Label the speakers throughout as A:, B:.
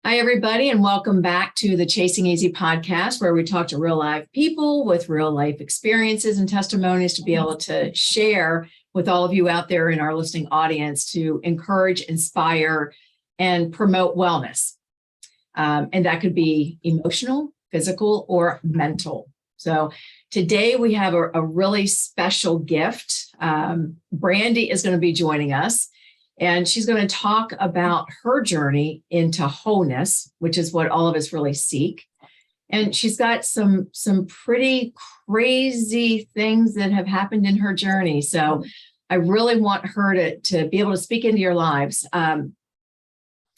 A: Hi, everybody, and welcome back to the Chasing Easy podcast, where we talk to real life people with real life experiences and testimonies to be able to share with all of you out there in our listening audience to encourage, inspire, and promote wellness. And that could be emotional, physical, or mental. So today we have a really special gift. Brandy is going to be joining us. And she's going to talk about her journey into wholeness, which is what all of us really seek. And she's got some pretty crazy things that have happened in her journey. So I really want her to be able to speak into your lives.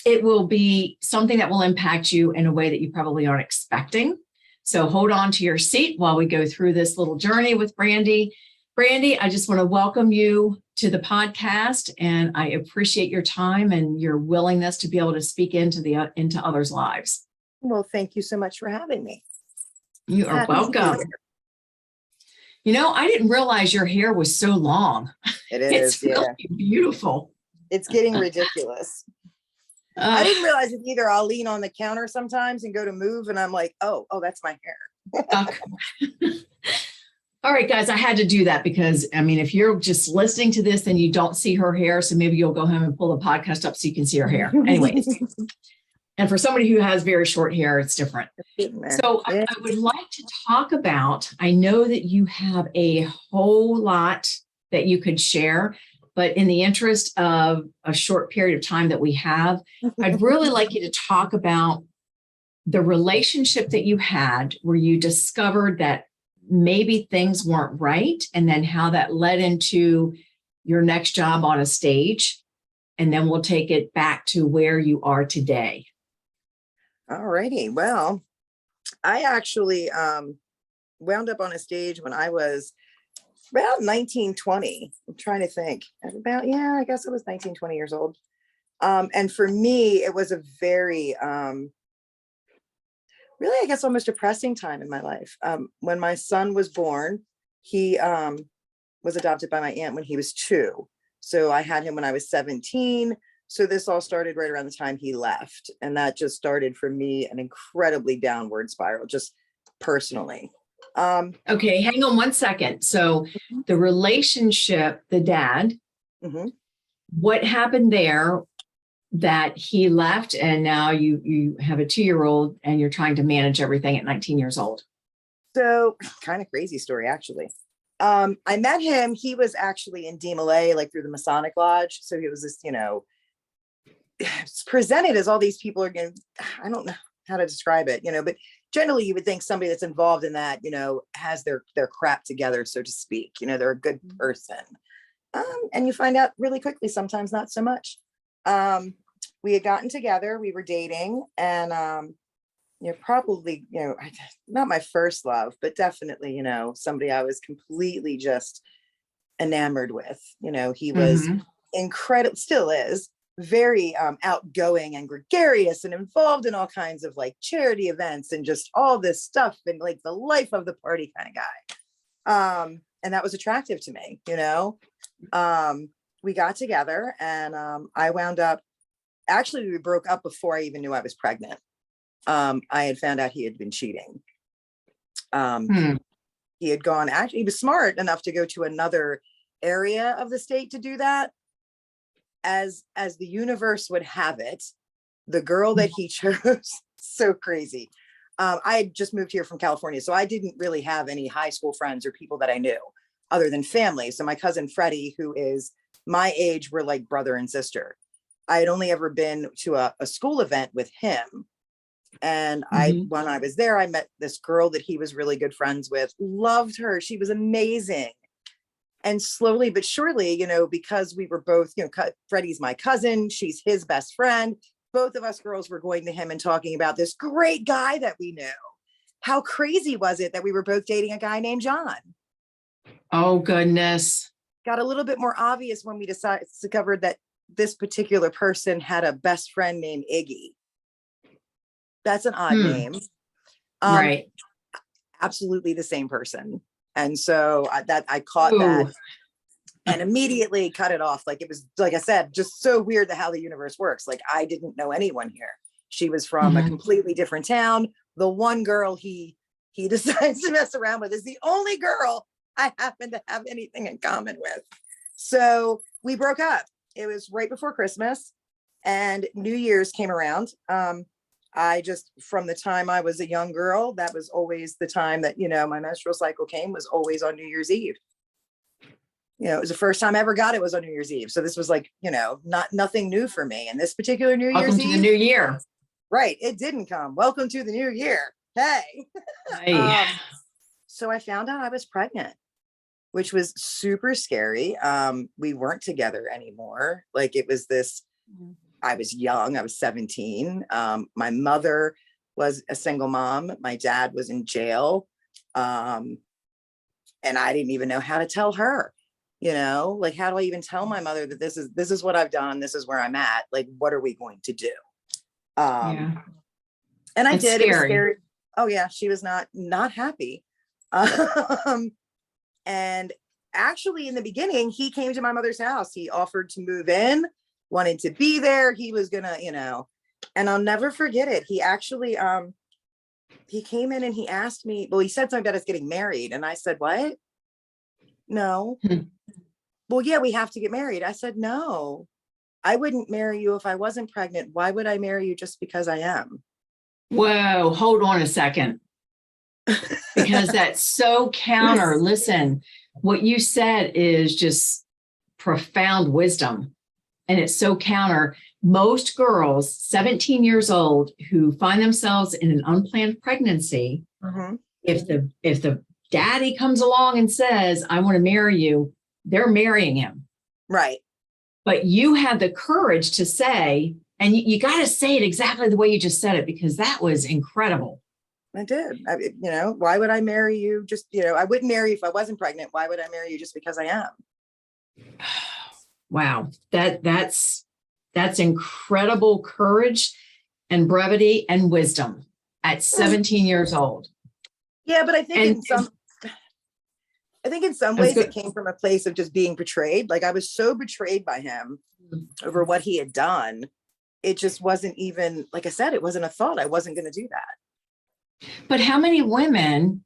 A: It will be something that will impact you in a way that you probably aren't expecting. So hold on to your seat while we go through this little journey with Brandy. Brandy, I just want to welcome you to the podcast, and I appreciate your time and your willingness to be able to speak into others' lives.
B: Well, thank you so much for having me.
A: You are welcome. You know, I didn't realize your hair was so long.
B: It is,
A: it's really beautiful.
B: It's getting ridiculous. I didn't realize it either. I'll lean on the counter sometimes and go to move, and I'm like, oh, that's my hair.
A: All right, guys, I had to do that because, I mean, if you're just listening to this, then you don't see her hair. So maybe you'll go home and pull the podcast up so you can see her hair. Anyways, and for somebody who has very short hair, it's different. So I would like to talk about, I know that you have a whole lot that you could share, but in the interest of a short period of time that we have, I'd really like you to talk about the relationship that you had where you discovered that maybe things weren't right, and then how that led into your next job on a stage. And then we'll take it back to where you are today.
B: All righty. Well, I actually wound up on a stage when I was about 19, 20. I'm trying to think. I guess I was 19, 20 years old. And for me, it was a very really, I guess, almost depressing time in my life. When my son was born, he was adopted by my aunt when he was 2. So I had him when I was 17. So this all started right around the time he left. And that just started for me an incredibly downward spiral, just personally.
A: Okay, hang on one second. So the relationship, the dad, what happened there that he left, and now you have a 2-year-old and you're trying to manage everything at 19 years old?
B: So kind of crazy story, actually. I met him. He was actually in DMLA, like through the Masonic Lodge. So he was this, it's presented as all these people are going, I don't know how to describe it, but generally you would think somebody that's involved in that, has their crap together, so to speak. They're a good person. And you find out really quickly, sometimes not so much. We had gotten together, we were dating, and probably, not my first love, but definitely, somebody I was completely just enamored with. He was incredible, still is very outgoing and gregarious and involved in all kinds of like charity events and just all this stuff and like the life of the party kind of guy. And that was attractive to me, we got together, and I wound up, actually, we broke up before I even knew I was pregnant. I had found out he had been cheating. He had gone, actually, he was smart enough to go to another area of the state to do that. As the universe would have it, the girl that he chose, so crazy. I had just moved here from California, so I didn't really have any high school friends or people that I knew other than family. So my cousin Freddie, who is my age, were like brother and sister. I had only ever been to a school event with him. And when I was there, I met this girl that he was really good friends with, loved her. She was amazing. And slowly but surely, because we were both, Freddie's my cousin, she's his best friend. Both of us girls were going to him and talking about this great guy that we knew. How crazy was it that we were both dating a guy named John?
A: Oh, goodness.
B: Got a little bit more obvious when we discovered that this particular person had a best friend named Iggy. That's an odd name.
A: Right.
B: Absolutely the same person. And so I caught that and immediately cut it off. Like, it was, like I said, just so weird how the universe works. Like, I didn't know anyone here. She was from a
A: Mhm.
B: completely different town. The one girl he decides to mess around with is the only girl I happen to have anything in common with. So we broke up. It was right before Christmas, and New Year's came around. I just, from the time I was a young girl, that was always the time that, my menstrual cycle came, was always on New Year's Eve. It was the first time I ever got it was on New Year's Eve. So this was like, nothing new for me. And this particular New
A: Welcome
B: Year's
A: to the
B: Eve,
A: new year.
B: right, it didn't come. Welcome to the new year. Hey.
A: Hey.
B: So I found out I was pregnant, which was super scary. We weren't together anymore. Like, it was this, I was young, I was 17. My mother was a single mom. My dad was in jail. And I didn't even know how to tell her, like, how do I even tell my mother that this is what I've done? This is where I'm at. Like, what are we going to do?
A: Yeah.
B: And I
A: It's
B: did. It was
A: scary.
B: scary. Oh yeah. She was not happy. And actually, in the beginning, he came to my mother's house. He offered to move in, wanted to be there. He was gonna, and I'll never forget it. He actually, he came in and he asked me, well, he said something about us getting married. And I said, what? No. Well, yeah, we have to get married. I said, no, I wouldn't marry you if I wasn't pregnant. Why would I marry you just because I am?
A: Whoa, hold on a second. Because that's so counter. Listen, what you said is just profound wisdom. And it's so counter. Most girls, 17 years old, who find themselves in an unplanned pregnancy, if the daddy comes along and says, I want to marry you, they're marrying him.
B: Right.
A: But you had the courage to say, and you got to say it exactly the way you just said it, because that was incredible.
B: I did. Why would I marry you? Just, I wouldn't marry you if I wasn't pregnant. Why would I marry you just because I am?
A: Wow. That's incredible courage and brevity and wisdom at 17 years old.
B: Yeah, but I think in some ways it came from a place of just being betrayed. Like, I was so betrayed by him over what he had done. It just wasn't even, like I said, it wasn't a thought. I wasn't going to do that.
A: But how many women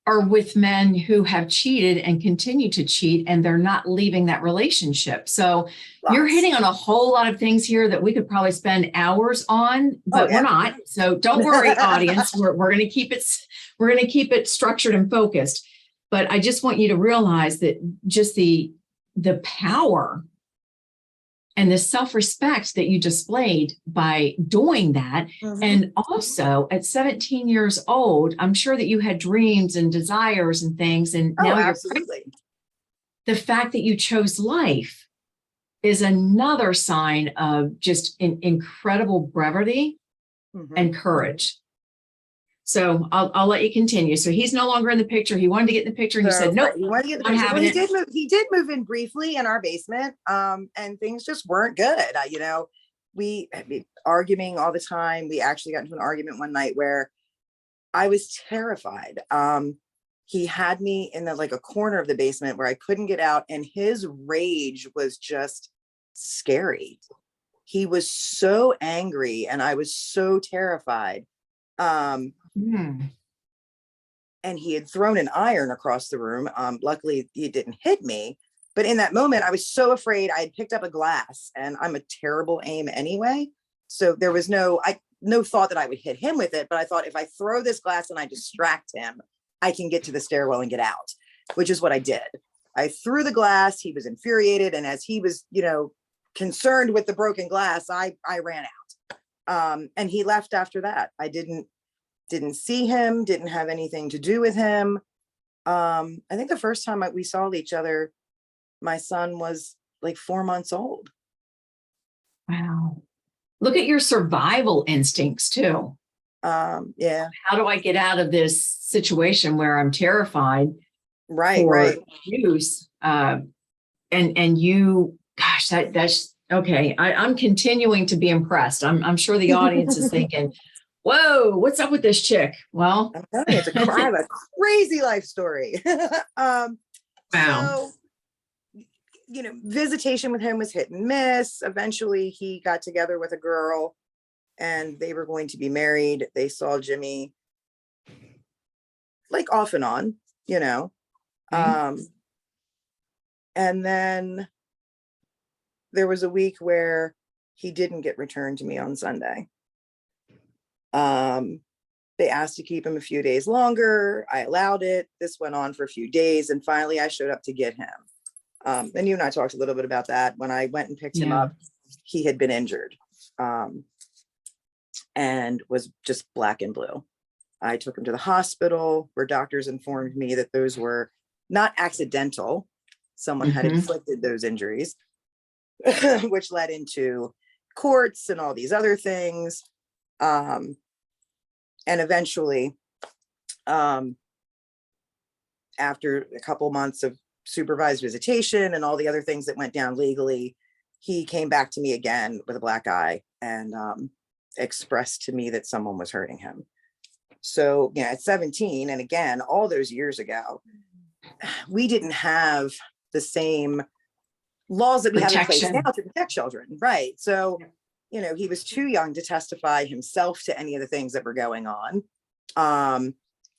A: are with men who have cheated and continue to cheat, and they're not leaving that relationship? So you're hitting on a whole lot of things here that we could probably spend hours on, but we're not. So don't worry, audience. We're going to keep it structured and focused. But I just want you to realize that just the power and the self-respect that you displayed by doing that. And also at 17 years old, I'm sure that you had dreams and desires and things. And now you're pregnant. The fact that you chose life is another sign of just incredible brevity and courage. So I'll let you continue. So he's no longer in the picture. He wanted to get in the picture. He said, nope,
B: he wanted to get in the picture. Well, he did move in briefly in our basement. And things just weren't good. We arguing all the time. We actually got into an argument one night where I was terrified. He had me in a corner of the basement where I couldn't get out. And his rage was just scary. He was so angry and I was so terrified. And he had thrown an iron across the room. Luckily, he didn't hit me. But in that moment, I was so afraid. I had picked up a glass, and I'm a terrible aim anyway. So there was no thought that I would hit him with it. But I thought, if I throw this glass and I distract him, I can get to the stairwell and get out, which is what I did. I threw the glass. He was infuriated. And as he was, concerned with the broken glass, I ran out. And he left after that. I didn't see him, didn't have anything to do with him. I think the first time we saw each other, my son was like 4 months old.
A: Wow. Look at your survival instincts too.
B: Yeah.
A: How do I get out of this situation where I'm terrified?
B: Right.
A: Use. And you, gosh, that's okay. I'm continuing to be impressed. I'm sure the audience is thinking, whoa, what's up with this chick? Well,
B: I'm telling you, I have a crazy life story.
A: Wow.
B: So, visitation with him was hit and miss. Eventually he got together with a girl and they were going to be married. They saw Jimmy like off and on, you know.
A: Okay.
B: And then there was a week where he didn't get returned to me on Sunday. They asked to keep him a few days longer. I allowed it. This went on for a few days, and finally I showed up to get him. And you and I talked a little bit about that. When I went and picked him
A: Yeah.
B: up, he had been injured, and was just black and blue. I took him to the hospital, where doctors informed me that those were not accidental. Someone had
A: Mhm.
B: inflicted those injuries, which led into courts and all these other things. And eventually, after a couple months of supervised visitation and all the other things that went down legally, he came back to me again with a black eye and expressed to me that someone was hurting him. So, you know, at 17, and again, all those years ago, we didn't have the same laws that we have in place
A: Protection.
B: now to protect children. Right. So, you know, he was too young to testify himself to any of the things that were going on.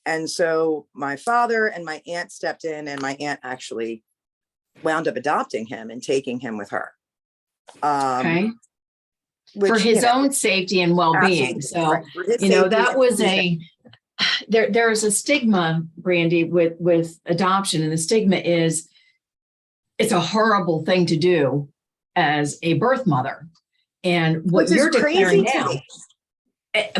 B: And so my father and my aunt stepped in, and my aunt actually wound up adopting him and taking him with her.
A: Okay.
B: Which,
A: For his
B: you know,
A: own safety and well-being.
B: absolutely,
A: So,
B: right, for his
A: you know,
B: safety
A: that
B: and
A: was
B: everything.
A: there is a stigma, Brandy, with adoption. And the stigma is it's a horrible thing to do as a birth mother. And what
B: Which is
A: you're declaring
B: crazy to
A: now,
B: me.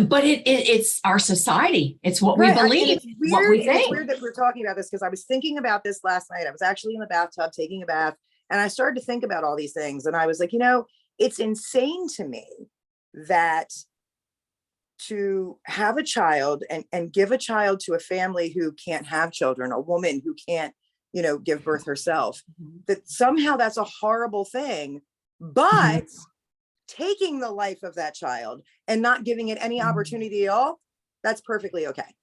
A: but it's our society. It's what we
B: Right. And
A: believe,
B: it's
A: what
B: weird.
A: we
B: And it's
A: think.
B: weird that we're talking about this, because I was thinking about this last night. I was actually in the bathtub taking a bath, and I started to think about all these things. And I was like, you know, it's insane to me that to have a child and give a child to a family who can't have children, a woman who can't, you know, give birth herself, that somehow that's a horrible thing. But taking the life of that child and not giving it any opportunity at all, that's perfectly okay.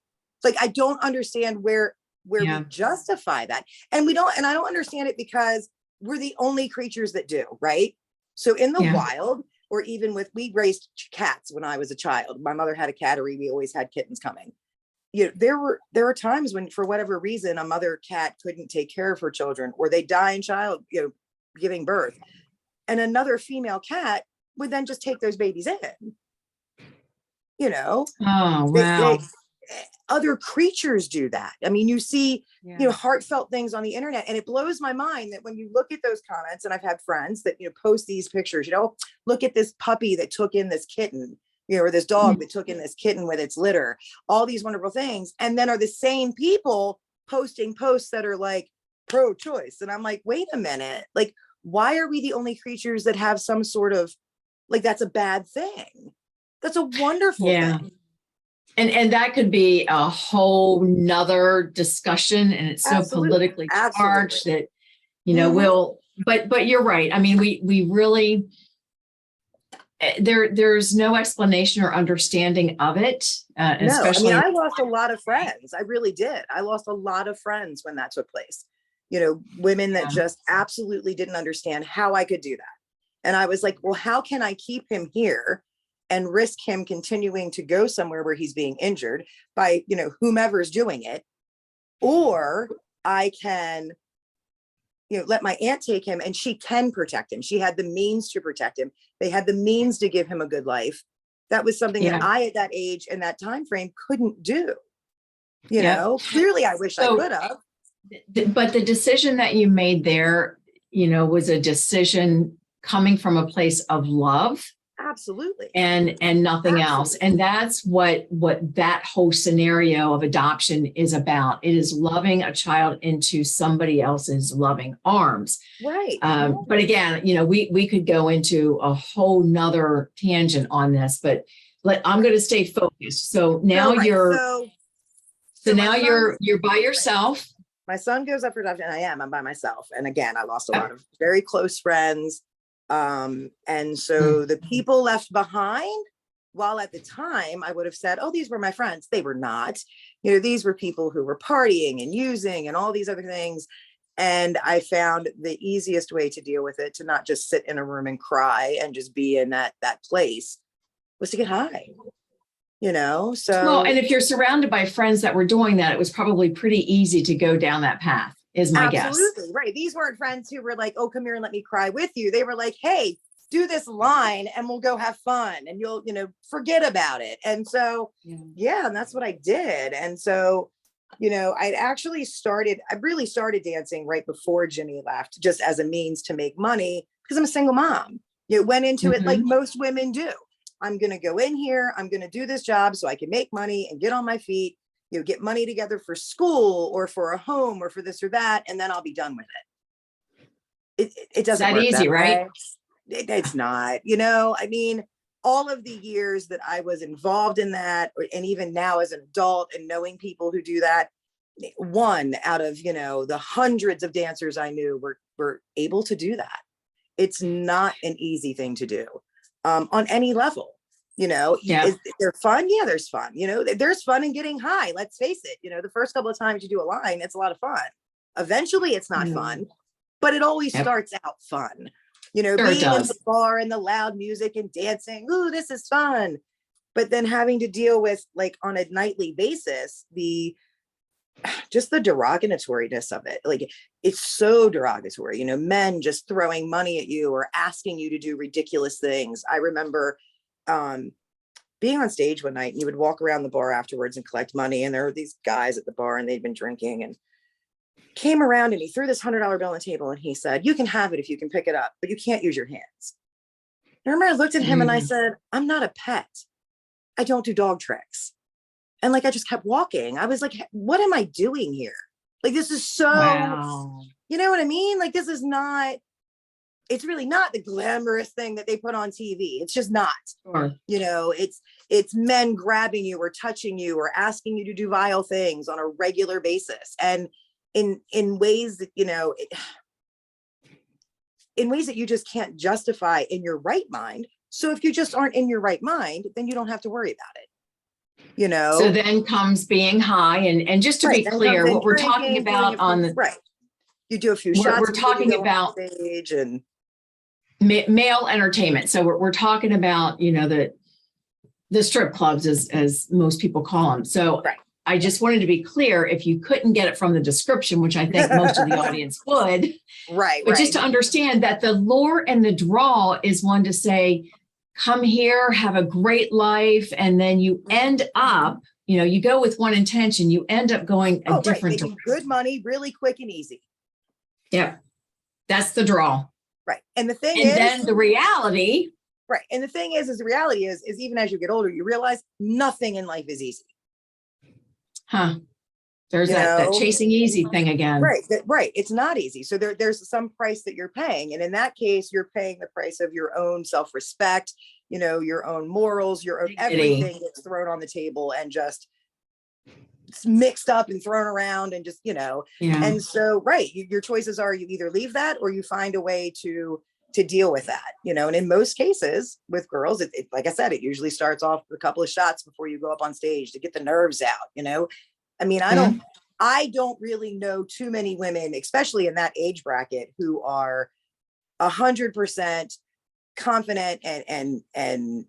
B: Like, I don't understand where
A: Yeah.
B: we justify that. And we don't, and I don't understand it because we're the only creatures that do, right? So in the
A: Yeah.
B: wild, or even with, we raised cats when I was a child. My mother had a cattery. We always had kittens coming. You know, there were times when, for whatever reason, a mother cat couldn't take care of her children, or they die in child, you know, giving birth. And another female cat would then just take those babies in. You know,
A: Oh, wow.
B: other creatures do that. I mean, you see,
A: Yeah.
B: you know, heartfelt things on the internet, and it blows my mind that when you look at those comments, and I've had friends that, you know, post these pictures, you know, look at this puppy that took in this kitten, you know, or this dog that took in this kitten with its litter, all these wonderful things. And then are the same people posting posts that are like pro-choice. And I'm like, wait a minute, like, why are we the only creatures that have some sort of, like, that's a bad thing? That's a wonderful thing.
A: And that could be a whole nother discussion, and it's so
B: Absolutely.
A: politically charged
B: Absolutely.
A: that, you know, but you're right. I mean, we really, there's no explanation or understanding of it,
B: No, I mean,
A: especially.
B: I lost a lot of friends. I really did. I lost a lot of friends when that took place. You know, women that just absolutely didn't understand how I could do that. And I was like, well, how can I keep him here and risk him continuing to go somewhere where he's being injured by, you know, whomever's doing it? Or I can, you know, let my aunt take him, and she can protect him. She had the means to protect him. They had the means to give him a good life. That was something that I, at that age and that time frame, couldn't do. You know, clearly I wish I could have.
A: But the decision that you made there, you know, was a decision coming from a place of love.
B: Absolutely.
A: And nothing else. And that's what that whole scenario of adoption is about. It is loving a child into somebody else's loving arms.
B: Right.
A: But again, you know, we could go into a whole nother tangent on this, but I'm going to stay focused. So now so now you're by yourself.
B: My son goes up for adoption, and I'm by myself. And again, I lost a lot of very close friends. And so the people left behind, while at the time I would have said, oh, these were my friends, they were not. You know, these were people who were partying and using and all these other things. And I found the easiest way to deal with it, to not just sit in a room and cry and just be in that place, was to get high,
A: Well,
B: so
A: and if you're surrounded by friends that were doing that, it was probably pretty easy to go down that path, is my guess.
B: absolutely right. These weren't friends who were like, oh, come here and let me cry with you. They were like, hey, do this line and we'll go have fun and you'll, forget about it. And so, yeah, and that's what I did. And so, I really started dancing right before Jimmy left, just as a means to make money because I'm a single mom. You went into it like most women do. I'm going to go in here. I'm going to do this job so I can make money and get on my feet, get money together for school or for a home or for this or that. And then I'll be done with it. It doesn't
A: that
B: work
A: easy,
B: that
A: right?
B: way. It's not, I mean, all of the years that I was involved in that, and even now as an adult and knowing people who do that, one out of, the hundreds of dancers I knew were able to do that. It's not an easy thing to do on any level. Is there fun? Yeah, there's fun. There's fun in getting high. Let's face it. The first couple of times you do a line, it's a lot of fun. Eventually it's not fun, but it always starts out fun.
A: Sure,
B: being in the bar and the loud music and dancing. Ooh, this is fun. But then having to deal with, like, on a nightly basis, just the derogatoriness of it. Like, it's so derogatory, men just throwing money at you or asking you to do ridiculous things. I remember being on stage one night and you would walk around the bar afterwards and collect money. And there were these guys at the bar and they'd been drinking and came around and he threw this $100 bill on the table and he said, you can have it if you can pick it up, but you can't use your hands. I remember I looked at him and I said, I'm not a pet. I don't do dog tricks. And like, I just kept walking. I was like, what am I doing here? Like, this is so, you know what I mean? Like, this is not, it's really not the glamorous thing that they put on TV. It's just not, it's men grabbing you or touching you or asking you to do vile things on a regular basis. And in ways that, in ways that you just can't justify in your right mind. So if you just aren't in your right mind, then you don't have to worry about it.
A: So then comes being high, and just to be clear, what we're talking about on the
B: you do a few shots.
A: We're talking about
B: stage and
A: male entertainment. So we're talking about the strip clubs, as most people call them. So I just wanted to be clear, if you couldn't get it from the description, which I think most of the audience would, but just to understand that the lure and the draw is one to say, come here, have a great life. And then you end up, you go with one intention, you end up going a different
B: direction. Good money, really quick and easy.
A: Yeah. That's the draw.
B: Right. And the thing
A: is, then the reality.
B: Right. And the thing is the reality is even as you get older, you realize nothing in life is easy.
A: There's that chasing easy thing again.
B: Right. It's not easy. So there's some price that you're paying. And in that case, you're paying the price of your own self-respect, your own morals, your own everything gets thrown on the table and just mixed up and thrown around and just, and so, your choices are you either leave that or you find a way to deal with that, and in most cases with girls, it like I said, it usually starts off with a couple of shots before you go up on stage to get the nerves out, I mean, I don't really know too many women, especially in that age bracket, who are 100% confident and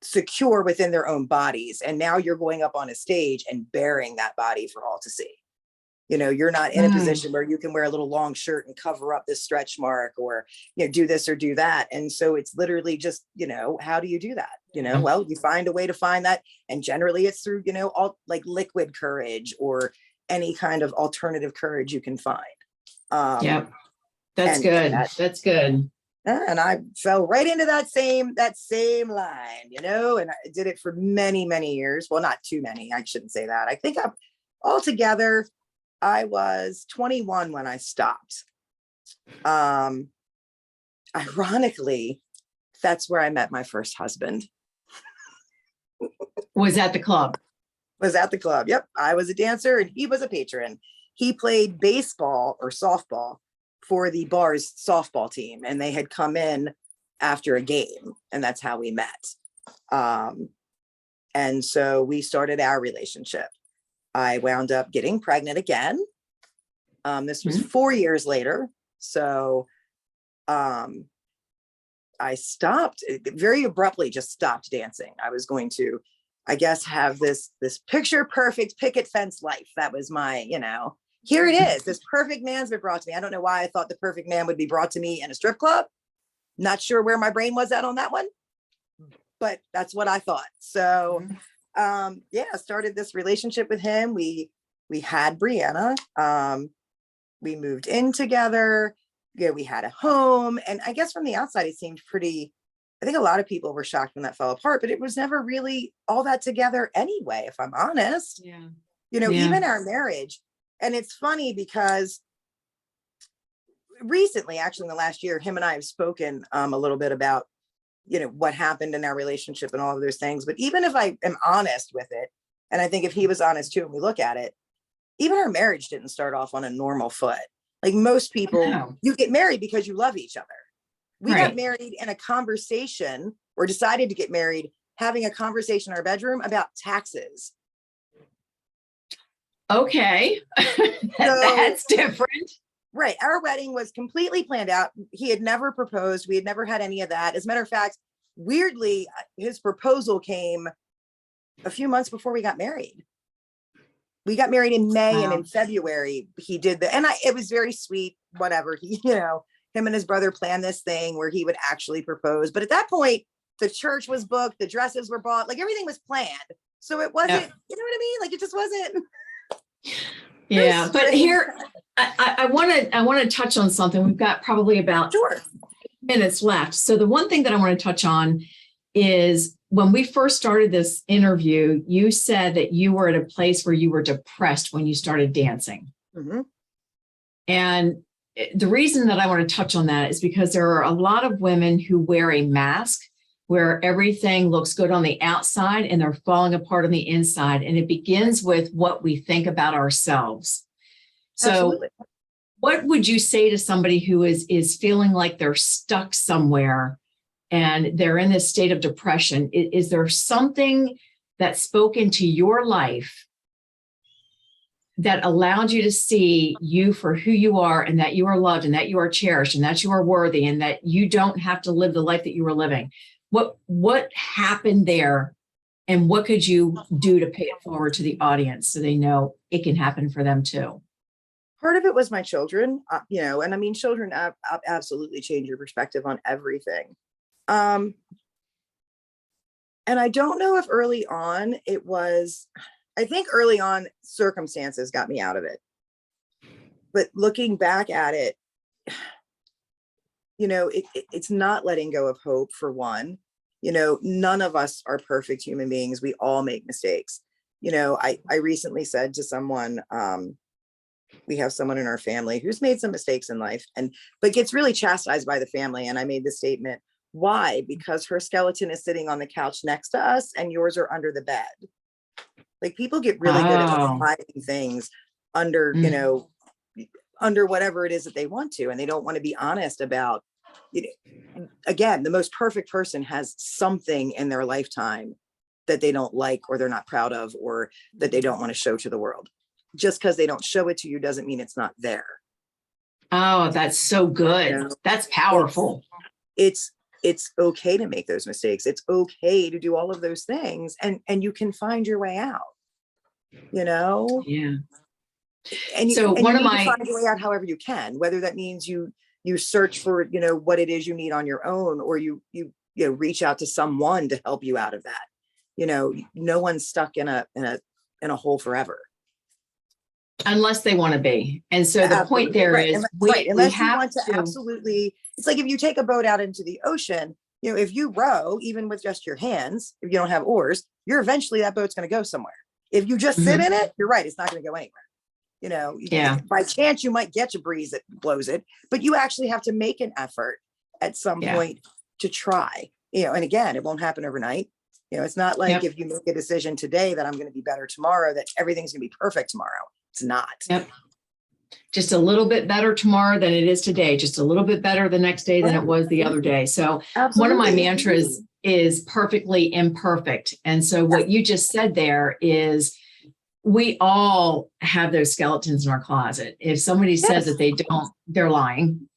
B: secure within their own bodies. And now you're going up on a stage and bearing that body for all to see. You're not in a position where you can wear a little long shirt and cover up this stretch mark or, do this or do that. And so it's literally just, how do you do that? Well, you find a way to find that. And generally it's through, all like liquid courage or any kind of alternative courage you can find.
A: That's good. That's good.
B: And I fell right into that same line, and I did it for many, many years. Well, not too many. I shouldn't say that. I think altogether, I was 21 when I stopped. Ironically, that's where I met my first husband.
A: Was at the club.
B: Yep. I was a dancer and he was a patron. He played baseball or softball for the bar's softball team. And they had come in after a game and that's how we met. And so we started our relationship. I wound up getting pregnant again. This was 4 years later. So I stopped very abruptly, just stopped dancing. I was going to, I guess, have this picture perfect picket fence life. That was my, here it is. This perfect man's been brought to me. I don't know why I thought the perfect man would be brought to me in a strip club. Not sure where my brain was at on that one, but that's what I thought. So, yeah, started this relationship with him. We had Brianna. We moved in together. Yeah, we had a home. And I guess from the outside, it seemed pretty, I think a lot of people were shocked when that fell apart, but it was never really all that together anyway, if I'm honest.
A: Yeah.
B: Even our marriage. And it's funny because recently, actually in the last year, him and I have spoken a little bit about, what happened in our relationship and all of those things. But even if I am honest with it, and I think if he was honest too, and we look at it, even our marriage didn't start off on a normal foot. Like most people, you get married because you love each other. We got married in a conversation, or decided to get married, having a conversation in our bedroom about taxes.
A: Okay. That's different.
B: Right. Our wedding was completely planned out. He had never proposed. We had never had any of that. As a matter of fact, weirdly, his proposal came a few months before we got married. We got married in May, and in February he did it was very sweet, whatever. He, him and his brother planned this thing where he would actually propose. But at that point, the church was booked, the dresses were bought, like everything was planned. So it wasn't, you know what I mean? Like it just wasn't.
A: Yeah. But here, I want to touch on something. We've got probably about
B: 4
A: minutes left. So the one thing that I want to touch on is when we first started this interview, you said that you were at a place where you were depressed when you started dancing.
B: Mm-hmm.
A: And the reason that I want to touch on that is because there are a lot of women who wear a mask where everything looks good on the outside and they're falling apart on the inside. And it begins with what we think about ourselves. So
B: Absolutely.
A: What would you say to somebody who is feeling like they're stuck somewhere and they're in this state of depression? Is there something that spoke into your life that allowed you to see you for who you are, and that you are loved, and that you are cherished, and that you are worthy, and that you don't have to live the life that you were living? What happened there, and what could you do to pay it forward to the audience so they know it can happen for them too?
B: Part of it was my children, and I mean, children absolutely change your perspective on everything. And I don't know if early on I think early on circumstances got me out of it. But looking back at it, it's not letting go of hope, for one. None of us are perfect human beings. We all make mistakes. I recently said to someone, we have someone in our family who's made some mistakes in life but gets really chastised by the family. And I made the statement, why? Because her skeleton is sitting on the couch next to us and yours are under the bed. Like people get really good at hiding things under, under whatever it is that they want to, and they don't want to be honest about, again, the most perfect person has something in their lifetime that they don't like, or they're not proud of, or that they don't want to show to the world. Just because they don't show it to you doesn't mean it's not there.
A: Oh, that's so good. That's powerful.
B: It's okay to make those mistakes. It's okay to do all of those things, and you can find your way out.
A: Yeah.
B: And
A: so one of my
B: find your way out however you can, whether that means you search for what it is you need on your own, or you reach out to someone to help you out of that. No one's stuck in a hole forever.
A: Unless they want to be. And so the point there is
B: unless you want to absolutely, it's like if you take a boat out into the ocean, if you row, even with just your hands, if you don't have oars, eventually that boat's going to go somewhere. If you just sit in it, you're right, it's not going to go anywhere. By chance you might get a breeze that blows it, but you actually have to make an effort at some point to try. And again, it won't happen overnight. It's not like if you make a decision today that I'm going to be better tomorrow, that everything's going to be perfect tomorrow. It's not.
A: Yep. Just a little bit better tomorrow than it is today. Just a little bit better the next day than it was the other day. So one of my mantras is perfectly imperfect. And so what you just said there is we all have those skeletons in our closet. If somebody says that they don't, they're lying.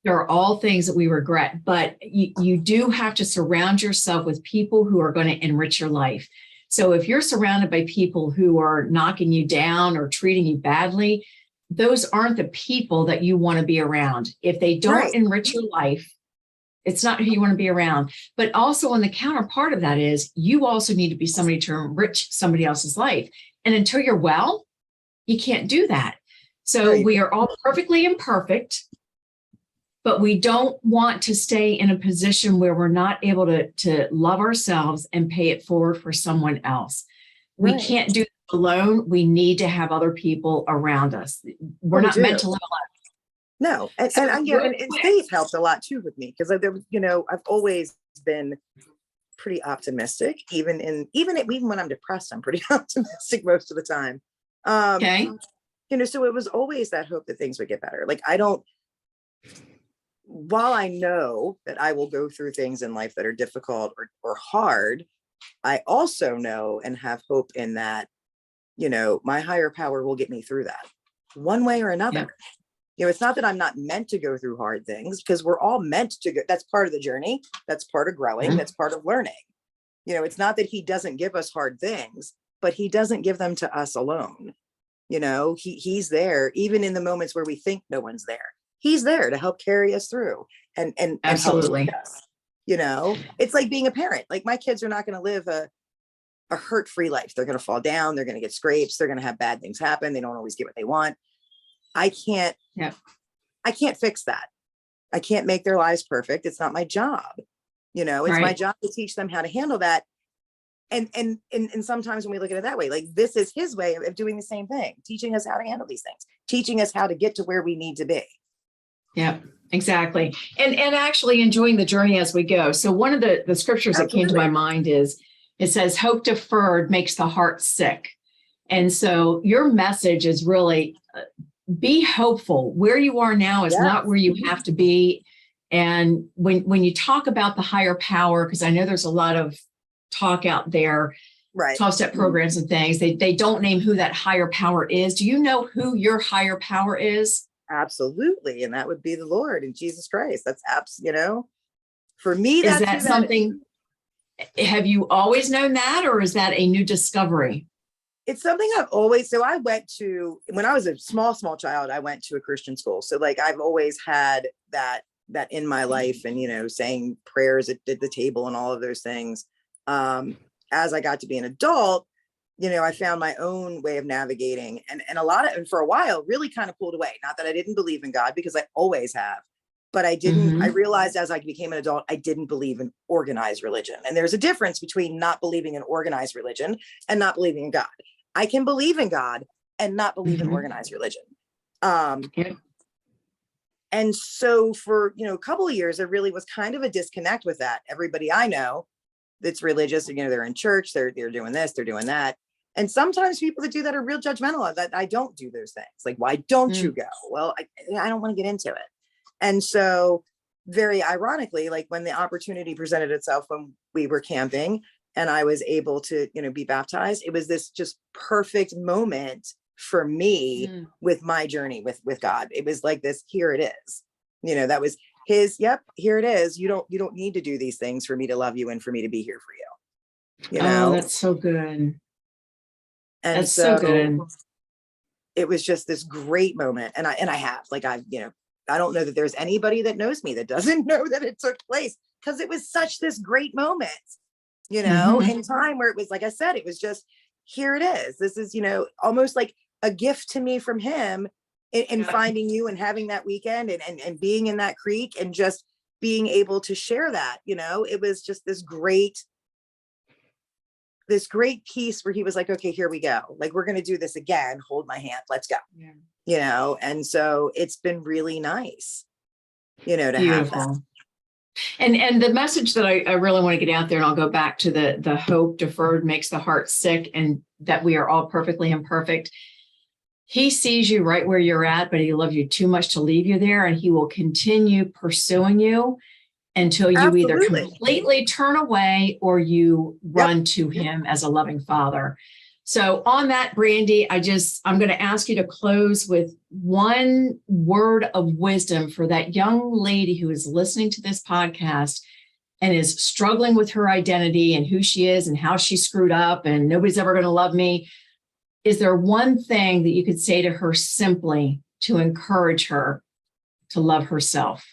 A: there are all things that we regret, but you do have to surround yourself with people who are going to enrich your life. So if you're surrounded by people who are knocking you down or treating you badly, those aren't the people that you want to be around. If they don't
B: Right.
A: enrich your life, it's not who you want to be around. But also on the counterpart of that is you also need to be somebody to enrich somebody else's life. And until you're well, you can't do that. So
B: Right.
A: we are all perfectly imperfect, but we don't want to stay in a position where we're not able to love ourselves and pay it forward for someone else. We
B: Right.
A: can't do it alone. We need to have other people around us. We're
B: We
A: not
B: do.
A: meant to live alone.
B: No, and,
A: So
B: and
A: real
B: and
A: quick,
B: faith helped a lot too with me because there was, I've always been pretty optimistic, even when I'm depressed, I'm pretty optimistic most of the time.
A: okay?
B: So it was always that hope that things would get better. Like while I know that I will go through things in life that are difficult or hard, I also know and have hope in that, my higher power will get me through that one way or another. It's not that I'm not meant to go through hard things, because we're all meant to go. That's part of the journey. That's part of growing. That's part of learning. It's not that he doesn't give us hard things, but he doesn't give them to us alone. He's there, even in the moments where we think no one's there. He's there to help carry us through and help
A: Absolutely.
B: teach us. It's like being a parent. Like my kids are not going to live a hurt-free life. They're going to fall down. They're going to get scrapes. They're going to have bad things happen. They don't always get what they want. I can't fix that. I can't make their lives perfect. It's not my job. It's my job to teach them how to handle that. And sometimes when we look at it that way, like this is his way of doing the same thing, teaching us how to handle these things, teaching us how to get to where we need to be.
A: Yeah, exactly. And actually enjoying the journey as we go. So one of the scriptures that came to my mind is, it says, hope deferred makes the heart sick. And so your message is really be hopeful. Where you are now is not where you have to be. And when you talk about the higher power, because I know there's a lot of talk out there, 12-step programs and things, they don't name who that higher power is. Do you know who your higher power is?
B: Absolutely. And that would be the Lord and Jesus Christ. That's for me,
A: is that something, have you always known that, or is that a new discovery?
B: It's something I've always, so I went to, when I was a small child, I went to a Christian school. So like, I've always had that in my life and, saying prayers at the table and all of those things. As I got to be an adult, I found my own way of navigating and for a while, really kind of pulled away. Not that I didn't believe in God, because I always have, but I didn't, I realized as I became an adult, I didn't believe in organized religion. And there's a difference between not believing in organized religion and not believing in God. I can believe in God and not believe in organized religion. And so for, a couple of years, there really was kind of a disconnect with that. Everybody I know that's religious, they're in church, they're doing this, they're doing that. And sometimes people that do that are real judgmental. That I don't do those things. Like, why don't you go? Well, I don't want to get into it. And so very ironically, like when the opportunity presented itself when we were camping and I was able to, be baptized, it was this just perfect moment for me with my journey with God. It was like this, here it is, that was his, yep, here it is. You don't need to do these things for me to love you and for me to be here for you.
A: Oh, that's so good.
B: And
A: that's so good.
B: It was just this great moment. And I don't know that there's anybody that knows me that doesn't know that it took place, because it was such this great moment, in time where it was, like I said, it was just, here it is. This is, almost like a gift to me from him in finding you and having that weekend and being in that creek and just being able to share that, it was just this great piece where he was like, okay, here we go. Like, we're going to do this again. Hold my hand. Let's go. And so it's been really nice, to have that.
A: And the message that I really want to get out there, and I'll go back to the hope deferred makes the heart sick, and that we are all perfectly imperfect. He sees you right where you're at, but he loves you too much to leave you there. And he will continue pursuing you until you either completely turn away or you run to him as a loving father. So on that, Brandy, I'm going to ask you to close with one word of wisdom for that young lady who is listening to this podcast and is struggling with her identity and who she is and how she screwed up and nobody's ever going to love me. Is there one thing that you could say to her simply to encourage her to love herself?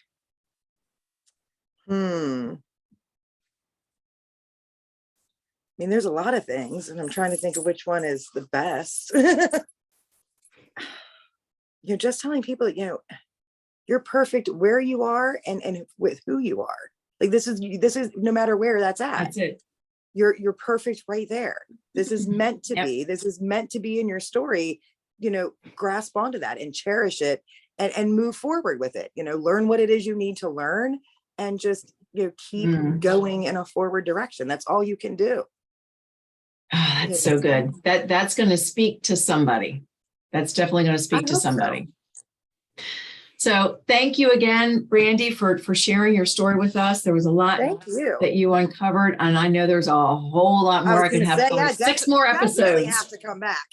B: I mean, there's a lot of things, and I'm trying to think of which one is the best. Just telling people, you're perfect where you are and with who you are. Like this is no matter where that's at.
A: That's it.
B: You're perfect right there. This is meant to be. This is meant to be in your story. Grasp onto that and cherish it and move forward with it. Learn what it is you need to learn and just keep going in a forward direction. That's all you can do.
A: Oh, that's so good. That's going to speak to somebody. That's definitely going to speak to somebody. So thank you again, Brandy, for sharing your story with us. There was a lot that you uncovered, and I know there's a whole lot more. I can have 6 more episodes.
B: Have to come back.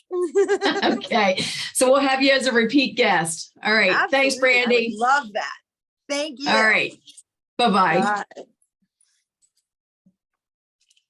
A: Okay, so we'll have you as a repeat guest. All right. Absolutely. Thanks, Brandy.
B: I would love that. Thank you.
A: All right. Bye-bye. Bye.